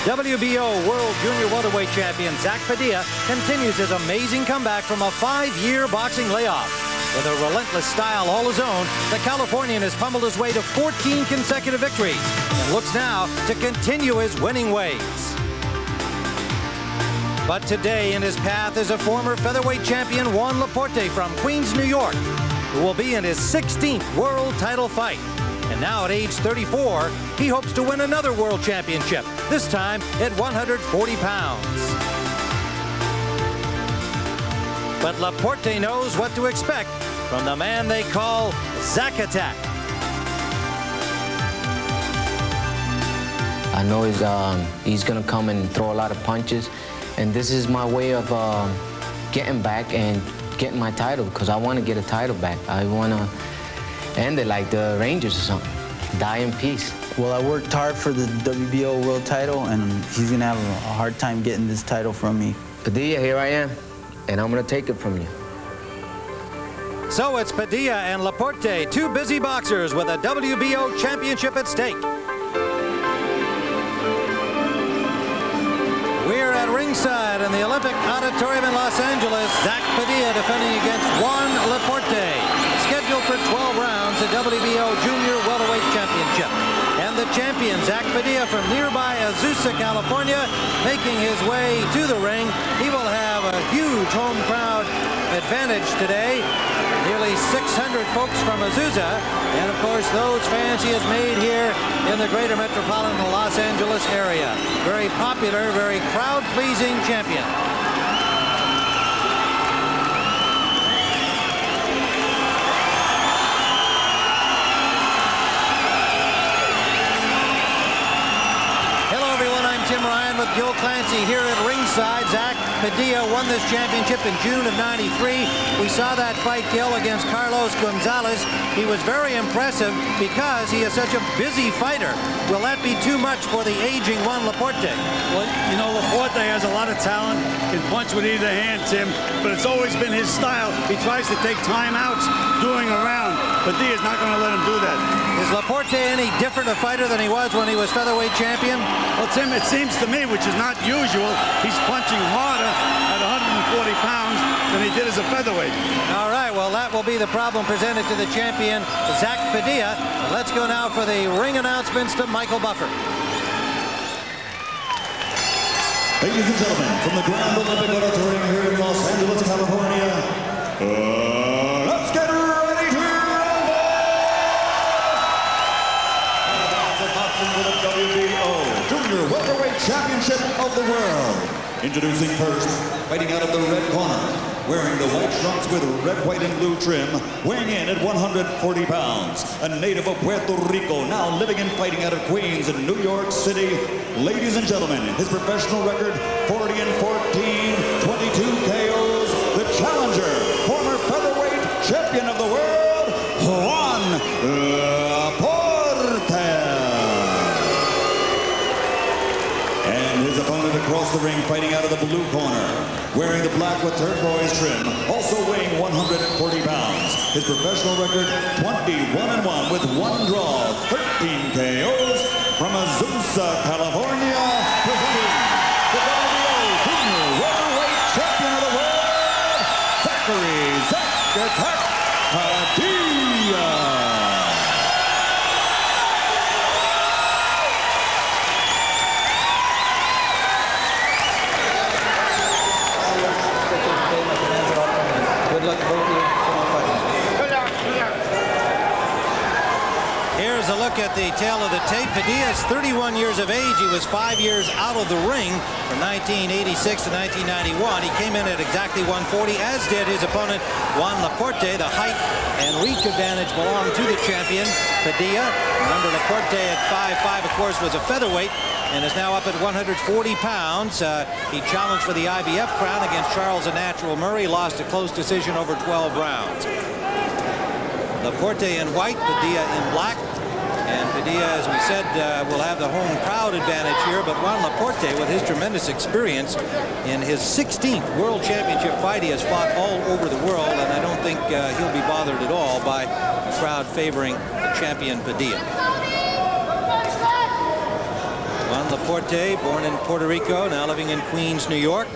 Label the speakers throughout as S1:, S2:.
S1: WBO World Junior Welterweight Champion Zack Padilla continues his amazing comeback from a 5-year boxing layoff. With a relentless style all his own, the Californian has pummeled his way to 14 consecutive victories and looks now to continue his winning ways. But today in his path is a former featherweight champion, Juan Laporte from Queens, New York, who will be in his 16th world title fight. And now at age 34, he hopes to win another world championship, this time at 140 pounds. But Laporte knows what to expect from the man they call Zack Attack.
S2: I know he's going to come and throw a lot of punches, and this is my way of getting back and getting my title, because I want to get a title back. I want to end it like the Rangers or something. Die in peace.
S3: Well, I worked hard for the WBO world title, and he's going to have a hard time getting this title from me.
S2: Padilla, here I am, and I'm going to take it from you.
S1: So it's Padilla and Laporte, two busy boxers with a WBO championship at stake. We're at ringside in the Olympic Auditorium in Los Angeles. Zack Padilla defending against Juan Laporte. Scheduled for 12 rounds, the WBO Junior Welterweight Championship. And the champion, Zack Padilla from nearby Azusa, California, making his way to the ring. He will have a huge home crowd advantage today. Nearly 600 folks from Azusa. And of course, those fans he has made here in the greater metropolitan Los Angeles area. Very popular, very crowd-pleasing champion. With Gil Clancy here at ringside. Zack Padilla won this championship in June of '93. We saw that fight, Gil, against Carlos Gonzalez. He was very impressive because he is such a busy fighter. Will that be too much for the aging Juan Laporte?
S4: Well, you know, Laporte has a lot of talent, can punch with either hand, Tim, but it's always been his style. He tries to take timeouts doing a round. Padilla's not going to let him do that.
S1: Is Laporte any different a fighter than he was when he was featherweight champion?
S4: Well, Tim, it seems to me, which is not usual, he's punching harder at 140 pounds than he did as a featherweight.
S1: All right, well, that will be the problem presented to the champion, Zack Padilla. Let's go now for the ring announcements to Michael Buffer.
S5: Ladies and gentlemen, from the Grand Olympic Auditorium here in Los Angeles, California, let's get ready to rumble! Boxing for the WBO Junior Welterweight Championship of the World. Introducing first, fighting out of the red corner, wearing the white trunks with red, white, and blue trim, weighing in at 140 pounds, a native of Puerto Rico, now living and fighting out of Queens in New York City. Ladies and gentlemen, his professional record, 40-14, 22 KOs, the challenger, former featherweight champion of the world, Juan Laporte. And his opponent across the ring, fighting out of the blue corner, wearing the black with turquoise trim, also weighing 140 pounds. His professional record, 21-1 with one draw, 13 KOs, from Azusa, California, presenting the WBO Junior Welterweight Champion of the World, Zack Attack Padilla.
S1: Here's a look at the tail of the tape. Padilla is 31 years of age. He was 5 years out of the ring from 1986 to 1991. He came in at exactly 140, as did his opponent, Juan Laporte. The height and reach advantage belonged to the champion, Padilla. Remember, Laporte at 5'5", of course, was a featherweight and is now up at 140 pounds. He challenged for the IBF crown against Charles "The Natural" Murray, lost a close decision over 12 rounds. Laporte in white, Padilla in black. And Padilla, as we said, will have the home crowd advantage here. But Juan Laporte, with his tremendous experience in his 16th World Championship fight, he has fought all over the world, and I don't think he'll be bothered at all by the crowd favoring the champion Padilla. Juan Laporte, born in Puerto Rico, now living in Queens, New York.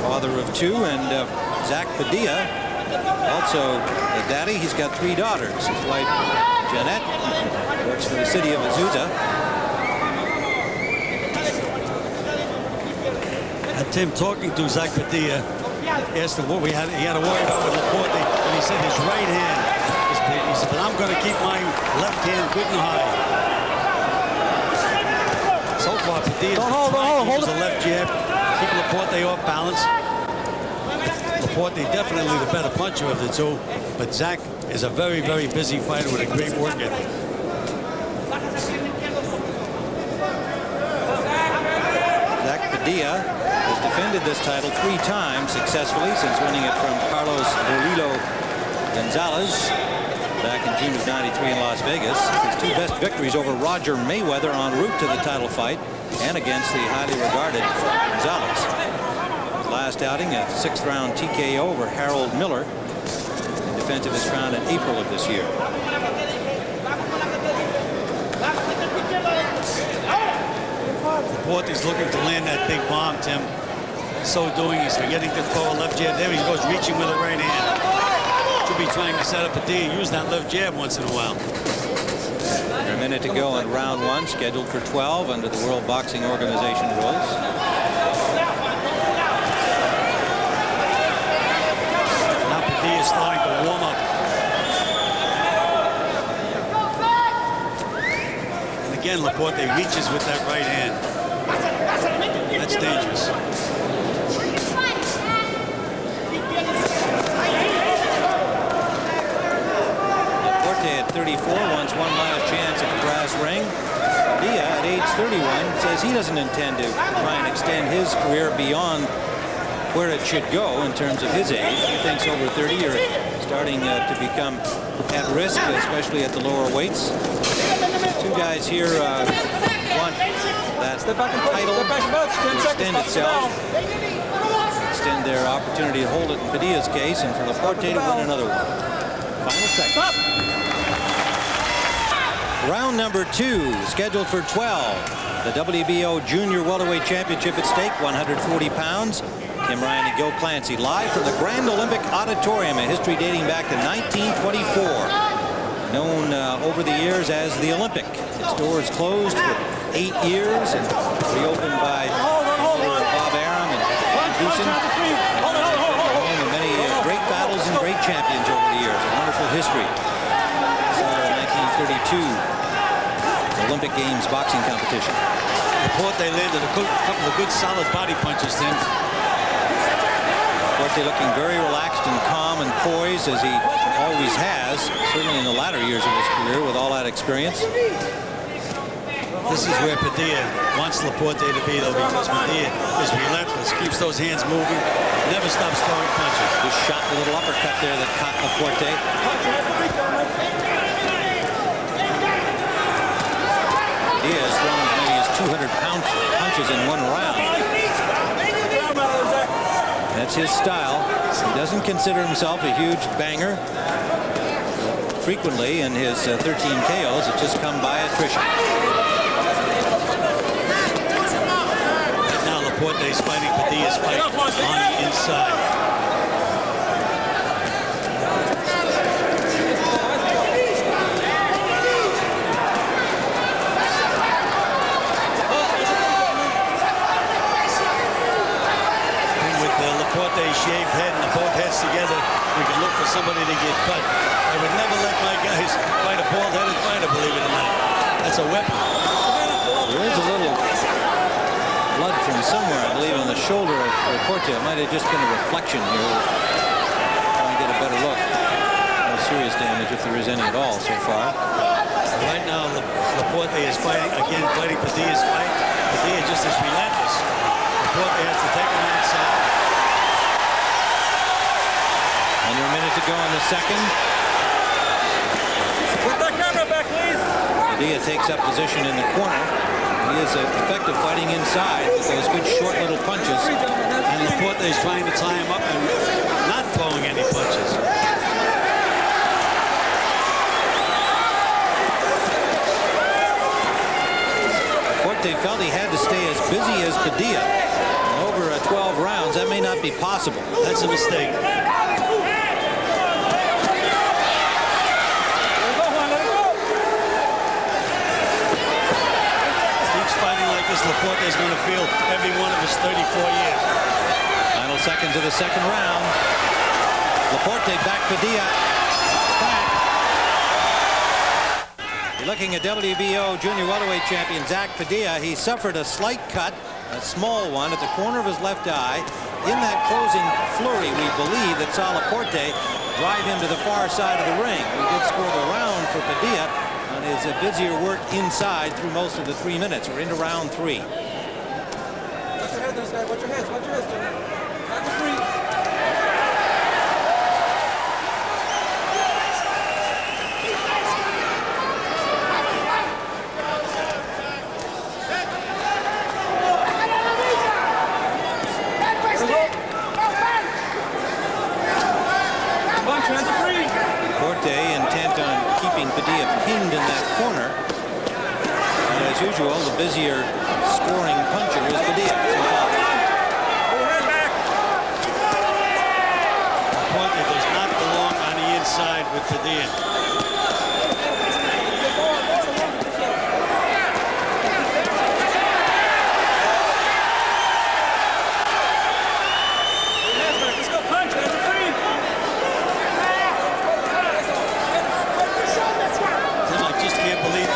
S1: Father of two, and Zack Padilla, also a daddy. He's got 3 daughters. His wife, Jeanette, works for the city of Azusa.
S4: And Tim, talking to Zack Padilla, asked him what he had to worry about with Laporte, and he said his right hand is big. He said, but I'm going to keep my left hand good and high. So far, Padilla's trying to use the left jab, keep Laporte off balance. Laporte definitely the better puncher of the two, but Zack is a very, very busy fighter with a great work ethic.
S1: Zack Padilla has defended this title 3 times successfully since winning it from Carlos Bolillo Gonzalez back in June of '93 in Las Vegas. His 2 best victories over Roger Mayweather en route to the title fight and against the highly regarded Gonzalez. His last outing, a 6th round TKO over Harold Miller in defense of his crown in April of this year.
S4: Laporte's looking to land that big bomb, Tim. So doing, he's forgetting to throw a left jab. There he goes, reaching with the right hand. Should be trying to set up a D and use that left jab once in a while.
S1: A minute to go in round 1, scheduled for 12 under the World Boxing Organization rules.
S4: Now Padilla is starting to warm up. And again, Laporte reaches with that right hand. That's dangerous.
S1: At 34 wants one last chance at the brass ring. Padilla at age 31 says he doesn't intend to try and extend his career beyond where it should go in terms of his age. He thinks over 30 you're starting to become at risk, especially at the lower weights. 2 guys here want that title to extend itself, extend their opportunity to hold it in Padilla's case, and for Laporte to win another one. Final seconds. Round number 2, scheduled for 12. The WBO Junior Welterweight Championship at stake, 140 pounds. Tim Ryan and Gil Clancy live from the Grand Olympic Auditorium, a history dating back to 1924. Known over the years as the Olympic. Its doors closed for 8 years and reopened by Bob Arum and Van Dusen. And many great battles and great champions over the years. A wonderful history. 1932 Olympic Games boxing competition.
S4: Laporte landed a couple of good solid body punches, Tim.
S1: Laporte looking very relaxed and calm and poised as he always has, certainly in the latter years of his career with all that experience.
S4: This is where Padilla wants Laporte to be, though, because Padilla is relentless, keeps those hands moving, never stops throwing punches.
S1: Just shot a little uppercut there that caught Laporte. Padilla has thrown as many as 200-pound punches in one round. That's his style. He doesn't consider himself a huge banger. Frequently in his 13 KOs, it's just come by attrition.
S4: Now Laporte is fighting Padilla's fight on the inside. Laporte's shaved head and the both heads together, we can look for somebody to get cut. I would never let my guys fight a bald-headed fighter, believe it or not. That's a weapon.
S1: There is a little blood from somewhere, I believe, on the shoulder of Laporte. It might have just been a reflection here. Try and get a better look. No serious damage, if there is any at all so far.
S4: Right now, Laporte is fighting Padilla's fight. Padilla just is relentless. Laporte has to take him outside.
S1: Under a minute to go in the second.
S6: Put that camera back, please.
S1: Padilla takes up position in the corner. He is effective fighting inside with those good short little punches.
S4: And Laporte is trying to tie him up and not throwing any punches.
S1: Laporte felt he had to stay as busy as Padilla. Over 12 rounds, that may not be possible.
S4: That's a mistake. Keeps fighting like this, Laporte is going to feel every one of his 34 years.
S1: Final seconds of the second round. Laporte back Padilla. Back. You're looking at WBO junior welterweight champion Zack Padilla. He suffered a slight cut, a small one, at the corner of his left eye. In that closing flurry, we believe that saw Laporte drive him to the far side of the ring. We did score the round for Padilla on his busier work inside through most of the 3 minutes. We're into round 3.
S6: Watch your head, this guy. Watch your head. Watch your head. Back to 3.
S1: Laporte intent on keeping Padilla pinned in that corner. And as usual, the busier scoring puncher is Padilla.
S4: Laporte does not belong on the inside with Padilla.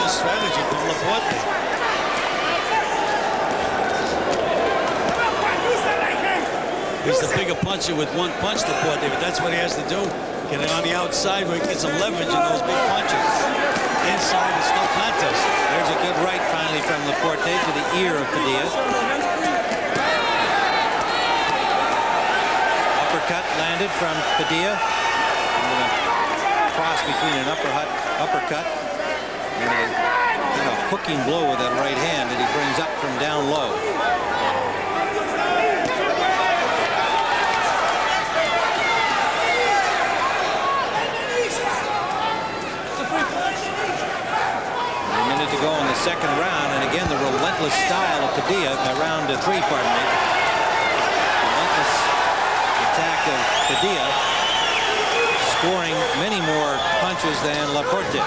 S4: Strategy from Laporte. He's the bigger puncher with one punch, Laporte, but that's what he has to do. Get it on the outside where he gets some leverage in those big punches. Inside, it's no contest.
S1: There's a good right finally from Laporte to the ear of Padilla. Uppercut landed from Padilla. Cross between an uppercut. And a hooking blow with that right hand that he brings up from down low. A minute to go in the second round, and again the relentless style of Padilla. Round 3, pardon me. Relentless attack of Padilla, scoring many more punches than Laporte.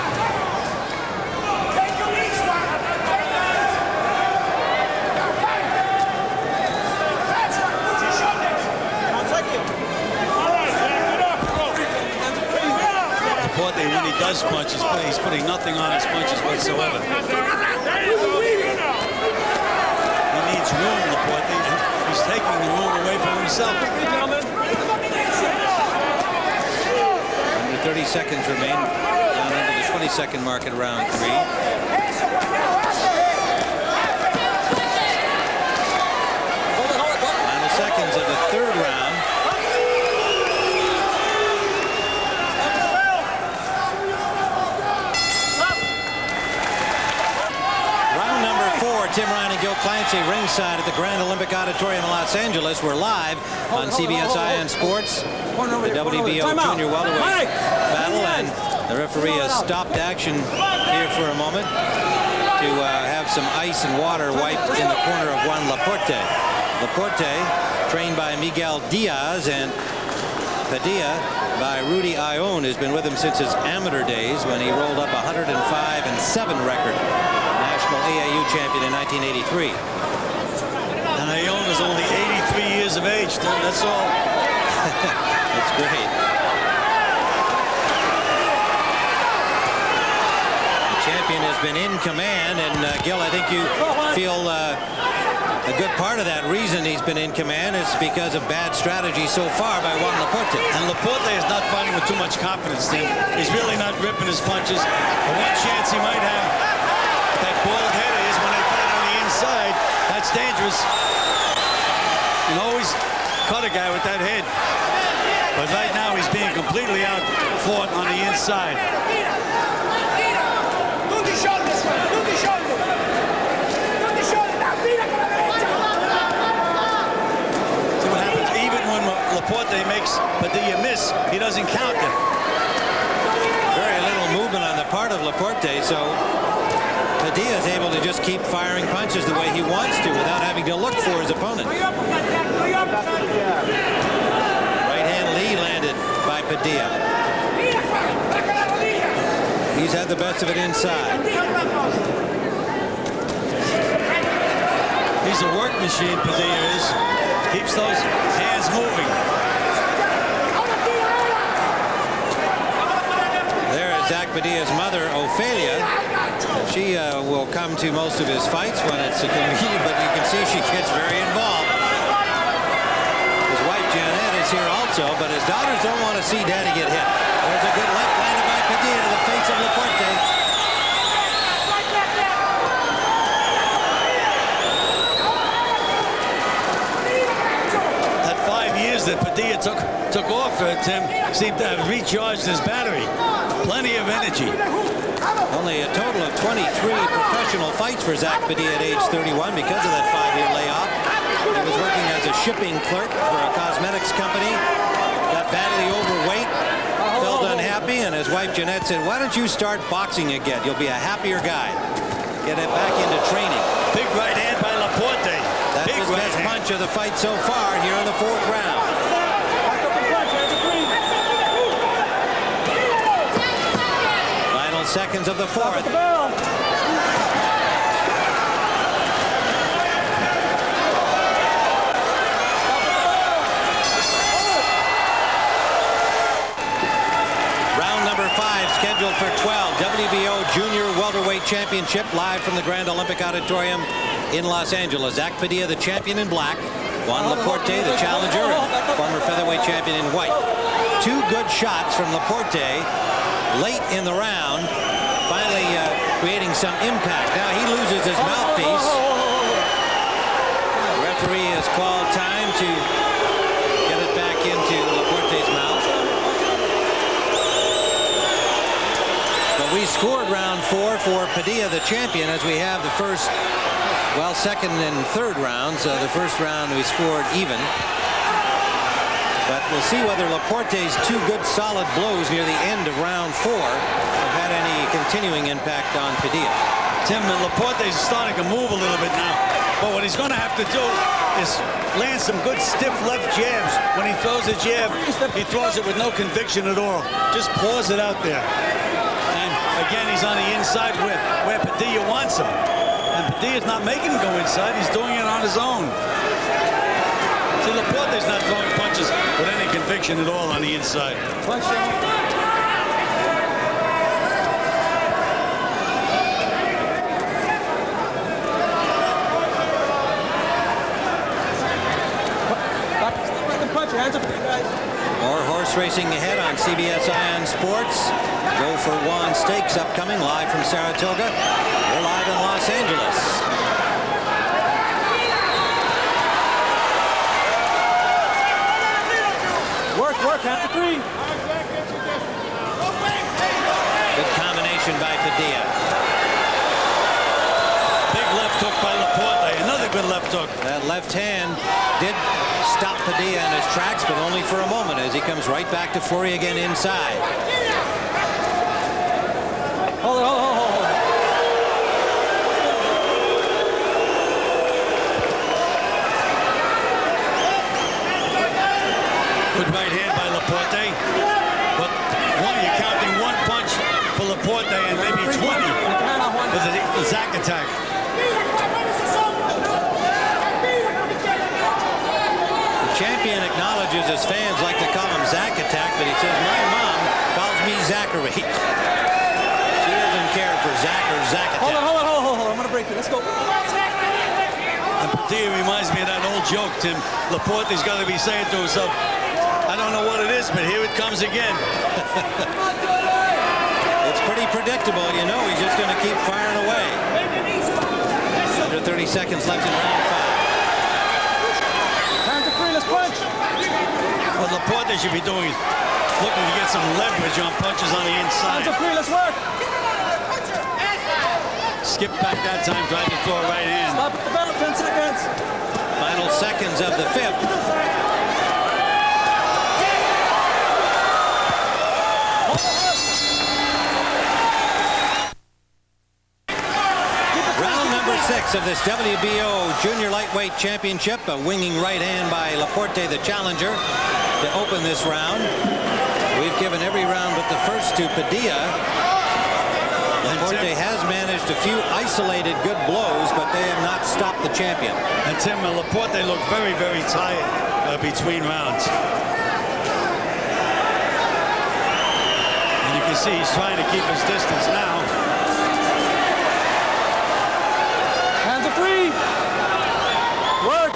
S4: Laporte, when he does punch, he's putting nothing on his punches whatsoever. He needs room, Laporte. He's taking the room away from himself.
S1: Under 30 seconds remain, down into the 20-second mark at round 3. Final seconds of the third round. Tim Ryan and Gil Clancy ringside at the Grand Olympic Auditorium in Los Angeles. We're live on CBS IN Sports. The WBO junior welterweight battle, and the referee has stopped action here for a moment to have some ice and water wiped in the corner of Juan Laporte. Laporte, trained by Miguel Diaz, and Padilla by Rudy Ione, has been with him since his amateur days when he rolled up a 105-7 record. National AAU champion in 1983.
S4: And Ione is only 83 years of age, Tim. That's all.
S1: That's great. The champion has been in command, and Gil, I think you feel a good part of that reason he's been in command is because of bad strategy so far by Juan Laporte.
S4: And Laporte is not fighting with too much confidence, Tim. He's really not ripping his punches. The one chance he might have, that bald head, is when they fight on the inside. That's dangerous. You can always cut a guy with that head. But right now he's being completely out-fought on the inside. See what happens? Even when Laporte makes Padilla miss, he doesn't counter.
S1: Very little movement on the part of Laporte, so Padilla is able to just keep firing punches the way he wants to without having to look for his opponent. Right hand lead landed by Padilla. He's had the best of it inside.
S4: He's a work machine, Padilla is. Keeps those hands moving.
S1: There is Zack Padilla's mother, Ophelia. She will come to most of his fights when it's convenient, but you can see she gets very involved. His wife, Janet, is here also, but his daughters don't want to see Daddy get hit. There's a good left landed by Padilla to the face of Laporte.
S4: That 5 years that Padilla took off for Tim seemed to have recharged his battery. Plenty of energy.
S1: Only a total of 23 professional fights for Zack Padilla at age 31 because of that 5-year layoff. He was working as a shipping clerk for a cosmetics company. Got badly overweight, felt unhappy, and his wife Jeanette said, "Why don't you start boxing again? You'll be a happier guy. Get it back into training."
S4: Big right hand by Laporte.
S1: That's his best punch of the fight so far here in the 4th round. Final seconds of the 4th. Round number 5 scheduled for 12. WBO Junior Welterweight Championship live from the Grand Olympic Auditorium in Los Angeles. Zack Padilla, the champion in black. Juan Laporte, the challenger, and former featherweight champion in white. 2 good shots from Laporte late in the round, finally creating some impact. Now he loses his mouthpiece. The referee has called time to get it back into Laporte's mouth. But we scored round 4 for Padilla, the champion, as we have the first, well, second and third rounds. The first round we scored even. But we'll see whether Laporte's 2 good solid blows near the end of round 4 have had any continuing impact on Padilla.
S4: Tim, Laporte's starting to move a little bit now. But what he's going to have to do is land some good stiff left jabs. When he throws a jab, he throws it with no conviction at all. Just pours it out there. And again, he's on the inside where Padilla wants him. And Padilla's not making him go inside. He's doing it on his own. See, Laporte's not throwing punches with any conviction at all on the inside.
S6: Punch your hands up, guys.
S1: More horse racing ahead on CBS Ion Sports. Go for Juan Stakes upcoming live from Saratoga. We're live in Los Angeles.
S6: Work, after 3.
S1: Good combination by Padilla.
S4: Big left hook by Laporte. Another good left hook.
S1: That left hand did stop Padilla in his tracks, but only for a moment as he comes right back to flurry again inside.
S6: Hold it.
S4: Good right hand by Laporte. But you're counting 1 punch for Laporte and maybe 20 for the Zack attack.
S1: The champion acknowledges his fans like to call him Zack attack, but he says, "My mom calls me Zachary." She doesn't care for Zack or Zack attack.
S6: Hold on. I'm going to break it. Let's go.
S4: And Padilla reminds me of that old joke, Tim. Laporte's got to be saying to himself, "I don't know what it is, but here it comes again."
S1: It's pretty predictable. You know he's just going to keep firing away. Under 30 seconds left in round 5.
S6: Hands are free. Let's punch.
S4: What Laporte should be doing is looking to get some leverage on punches on the inside.
S6: Hands are free. Let's work.
S4: Skip back that time, tried to throw a right hand.
S6: Stop at the bell. 10 seconds.
S1: Final seconds of the 5th. 6 of this WBO Junior Lightweight Championship. A winging right hand by Laporte, the challenger, to open this round. We've given every round but the first to Padilla. Laporte has managed a few isolated good blows, but they have not stopped the champion.
S4: And Tim, Laporte looked very, very tired between rounds. And you can see he's trying to keep his distance now.
S6: Hands are free. Work.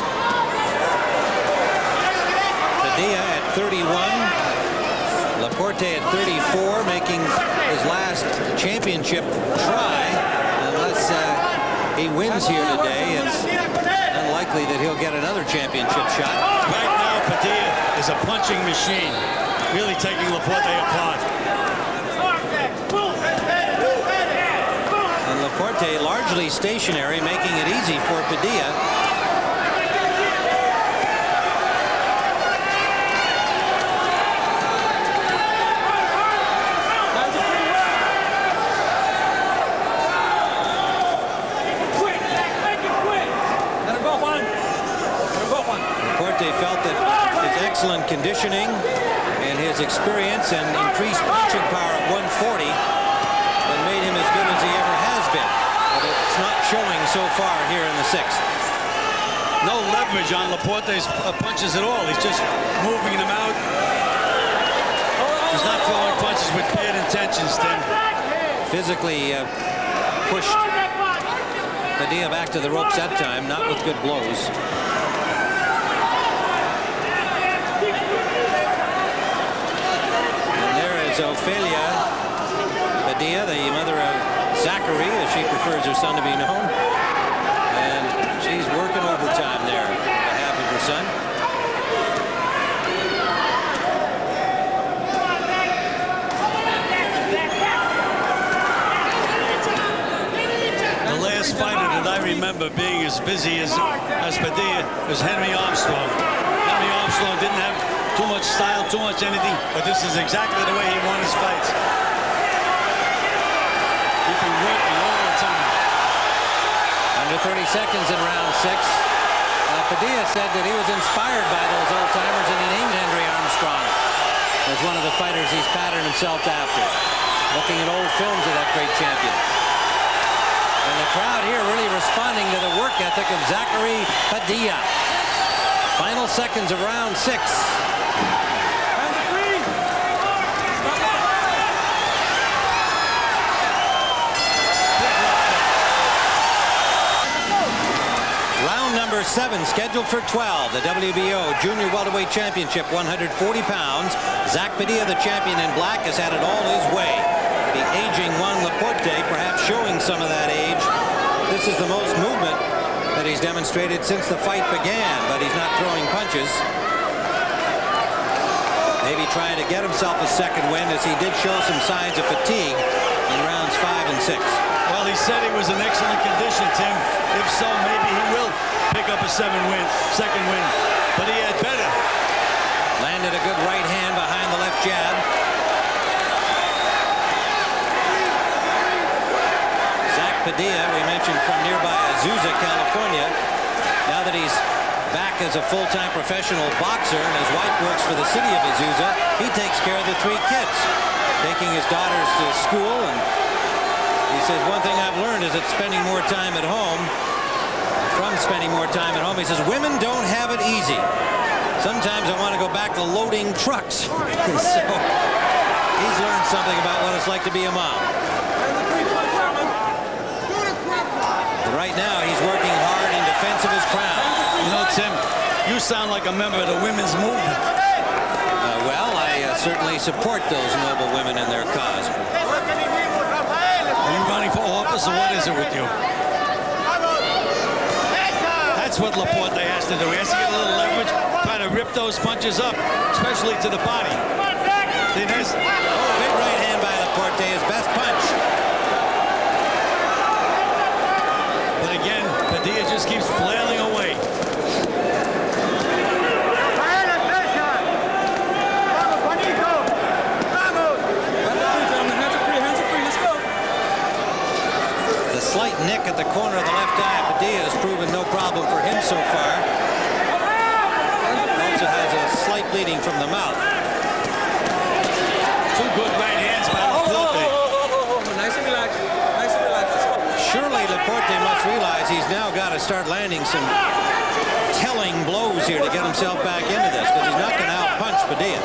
S1: Padilla at 31. Laporte at 34, making his last championship try. Unless he wins here today, it's unlikely that he'll get another championship shot.
S4: Right now, Padilla is a punching machine, really taking Laporte apart.
S1: And Laporte largely stationary, making it easy for Padilla. Felt that his excellent conditioning and his experience and increased punching power at 140 that made him as good as he ever has been. But it's not showing so far here in the 6th.
S4: No leverage on Laporte's punches at all. He's just moving them out. He's not throwing punches with bad intentions, Tim.
S1: Physically pushed Padilla back to the ropes that time, not with good blows. Ophelia Padilla, the mother of Zachary, as she prefers her son to be known. And she's working overtime there on behalf of her son.
S4: The last fighter that I remember being as busy as Padilla was Henry Armstrong. Henry Armstrong didn't have too much style, too much anything, but this is exactly the way he won his fights. He's been working all the time.
S1: Under 30 seconds in round 6. Padilla said that he was inspired by those old timers, and he named Henry Armstrong as one of the fighters he's patterned himself after, looking at old films of that great champion. And the crowd here really responding to the work ethic of Zachary Padilla. Final seconds of round 6. Number 7 scheduled for 12, the WBO Junior Welterweight Championship, 140 pounds. Zack Padilla, the champion in black, has had it all his way. The aging Juan Laporte perhaps showing some of that age. This is the most movement that he's demonstrated since the fight began, but he's not throwing punches. Maybe trying to get himself a second win, as he did show some signs of fatigue in rounds 5 and 6.
S4: Well, he said he was in excellent condition, Tim. If so, maybe he will pick up a second win. But he had better.
S1: Landed a good right hand behind the left jab. Zack Padilla, we mentioned, from nearby Azusa, California. Now that he's back as a full-time professional boxer and his wife works for the city of Azusa, he takes care of the 3 kids, taking his daughters to school. And he says, one thing I've learned is that spending more time at home, he says, women don't have it easy. Sometimes I want to go back to loading trucks. So he's learned something about what it's like to be a mom. And right now, he's working hard in defense of his crown.
S4: You know, Tim, you sound like a member of the women's movement.
S1: Well, I certainly support those noble women in their cause.
S4: Are you running for office, or what is it with you? That's what Laporte has to do. He has to get a little leverage, try to rip those punches up, especially to the body. Big
S1: right hand by Laporte, his best punch.
S4: But again, Padilla just keeps flailing away.
S1: slight nick at the corner of the left eye. Padilla has proven no problem for him so far. Also has a slight bleeding from the mouth.
S4: Two good right hands by Laporte.
S6: Nice and relaxed. Nice and relaxed.
S1: Surely Laporte must realize he's now got to start landing some telling blows here to get himself back into this, because he's not going to out-punch Padilla.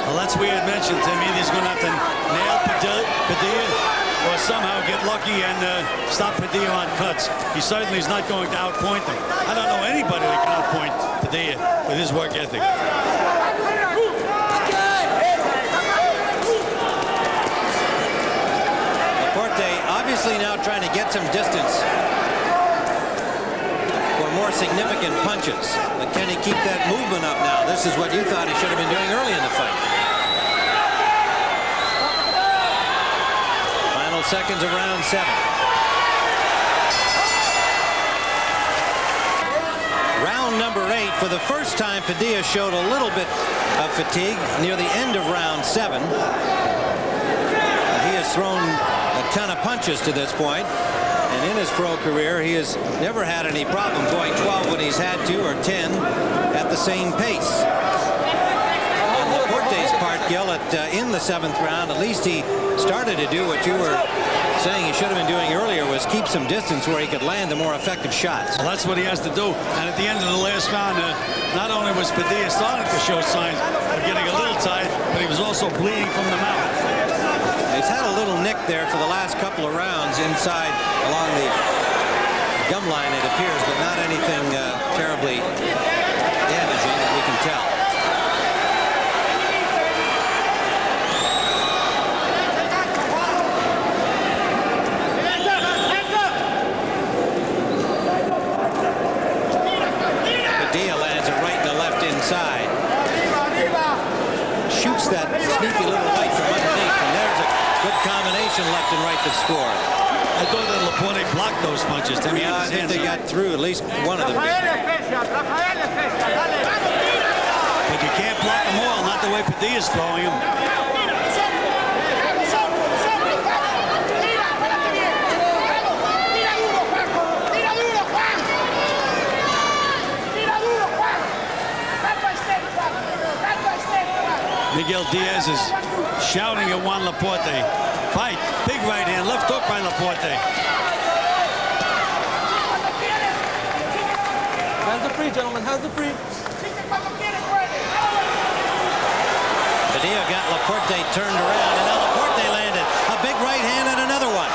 S4: Well, that's we had mentioned, Tim. Either he's going to have to nail Padilla or somehow get lucky and stop Padilla on cuts. He certainly is not going to outpoint him. I don't know anybody that can outpoint Padilla with his work ethic.
S1: Laporte obviously now trying to get some distance for more significant punches. But can he keep that movement up now? This is what you thought he should have been doing early in the fight. Final seconds of round 7. Round number 8. For the first time, Padilla showed a little bit of fatigue near the end of round 7. He has thrown a ton of punches to this point, and in his pro career he has never had any problem going 12 when he's had to, or 10 at the same pace. On Laporte's part, Gil, in the 7th round, at least he started to do what you were saying he should have been doing earlier, was keep some distance where he could land the more effective shots.
S4: Well, that's what he has to do. And at the end of the last round, not only was Padilla starting to show signs of getting a little tired, but he was also bleeding from the mouth.
S1: He's had a little nick there for the last couple of rounds inside along the gum line, it appears, but not anything terribly damaging that we can tell. Padilla lands a right and a left inside. Shoots that sneaky little right from underneath, and there's a good combination left and right to score.
S4: I thought that Laporte blocked those punches. Timmy,
S1: Yeah, I think they got through, at least one of them.
S4: But you can't block them all, not the way Padilla's throwing them. Miguel Diaz is shouting at Juan Laporte. Fight. Big right hand. Left hook by Laporte.
S6: Hands are free, gentlemen. Hands are free.
S1: Padilla got Laporte turned around, and now Laporte landed a big right hand and another one.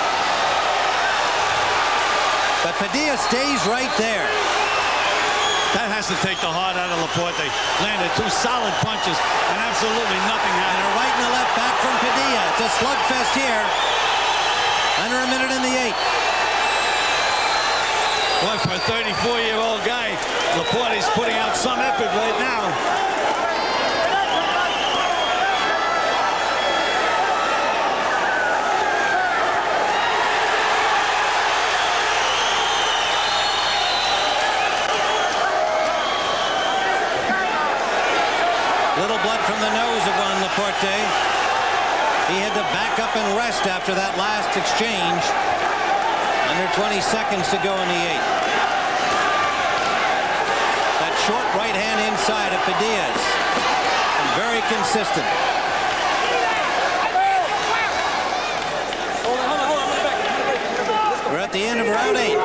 S1: But Padilla stays right there.
S4: That has to take the heart out of Laporte. Landed 2 solid punches, and absolutely nothing
S1: And
S4: happened.
S1: a right and a left back from Padilla. It's a slugfest here. Under a minute in the 8th.
S4: Boy, for a 34-year-old guy, Laporte's putting out some effort right now.
S1: Little blood from the nose of Juan Laporte. He had to back up and rest after that last exchange. Under 20 seconds to go in the 8th. That short right hand inside of Padilla's. And very consistent.
S6: Hold on. I'm back.
S1: We're at the end of round 8.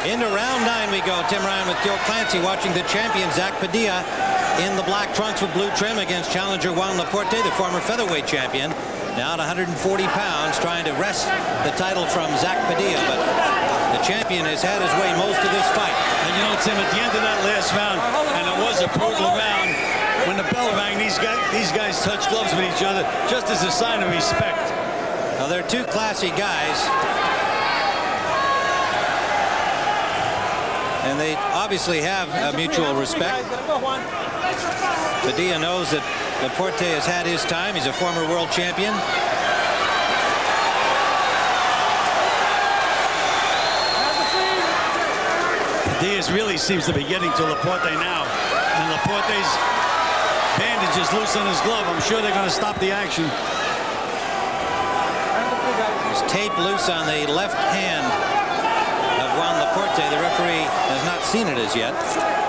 S1: Into round 9 we go. Tim Ryan with Gil Clancy watching the champion Zack Padilla in the black trunks with blue trim against challenger Juan Laporte, the former featherweight champion. Now at 140 pounds, trying to wrest the title from Zack Padilla, but the champion has had his way most of this fight.
S4: And you know, Tim, at the end of that last round, and it was a brutal round, when the bell rang, these guys touched gloves with each other just as a sign of respect.
S1: Now they're two classy guys. And they obviously have a mutual respect. Padilla knows that Laporte has had his time. He's a former world champion.
S4: Padilla really seems to be getting to Laporte now. And Laporte's bandage is loose on his glove. I'm sure they're going to stop the action.
S1: There's tape loose on the left hand of Juan Laporte. The referee has not seen it as yet.